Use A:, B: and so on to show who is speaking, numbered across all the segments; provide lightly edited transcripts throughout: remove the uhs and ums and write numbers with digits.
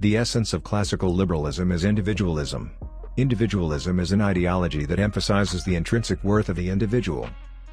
A: The essence of classical liberalism is individualism. Individualism is an ideology that emphasizes the intrinsic worth of the individual.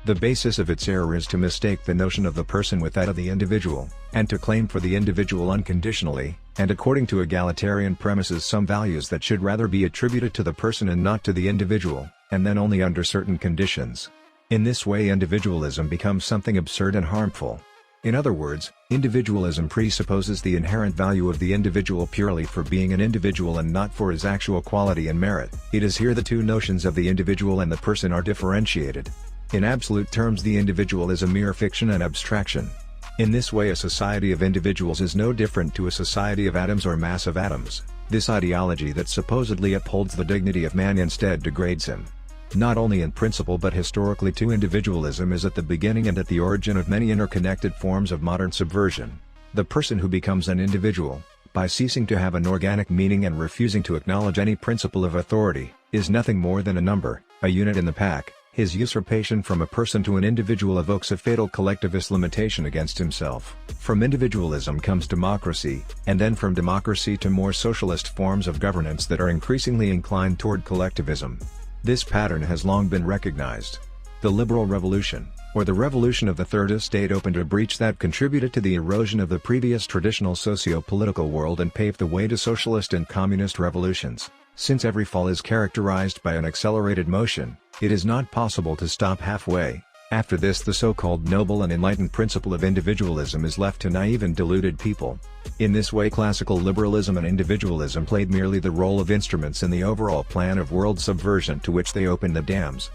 A: The basis of its error is to mistake the notion of the person with that of the individual, and to claim for the individual unconditionally, and according to egalitarian premises, some values that should rather be attributed to the person and not to the individual, and then only under certain conditions. In this way, individualism becomes something absurd and harmful. In other words, individualism presupposes the inherent value of the individual purely for being an individual and not for his actual quality and merit. It is here the two notions of the individual and the person are differentiated. In absolute terms, the individual is a mere fiction and abstraction. In this way, a society of individuals is no different to a society of atoms or mass of atoms. This ideology that supposedly upholds the dignity of man instead degrades him. Not only in principle but historically too, individualism is at the beginning and at the origin of many interconnected forms of modern subversion. The person who becomes an individual, by ceasing to have an organic meaning and refusing to acknowledge any principle of authority, is nothing more than a number, a unit in the pack. His usurpation from a person to an individual evokes a fatal collectivist limitation against himself. From individualism comes democracy, and then from democracy to more socialist forms of governance that are increasingly inclined toward collectivism. This pattern has long been recognized. The liberal revolution, or the revolution of the Third Estate, opened a breach that contributed to the erosion of the previous traditional socio-political world and paved the way to socialist and communist revolutions. Since every fall is characterized by an accelerated motion, it is not possible to stop halfway. After this, the so-called noble and enlightened principle of individualism is left to naive and deluded people. In this way, classical liberalism and individualism played merely the role of instruments in the overall plan of world subversion to which they opened the dams.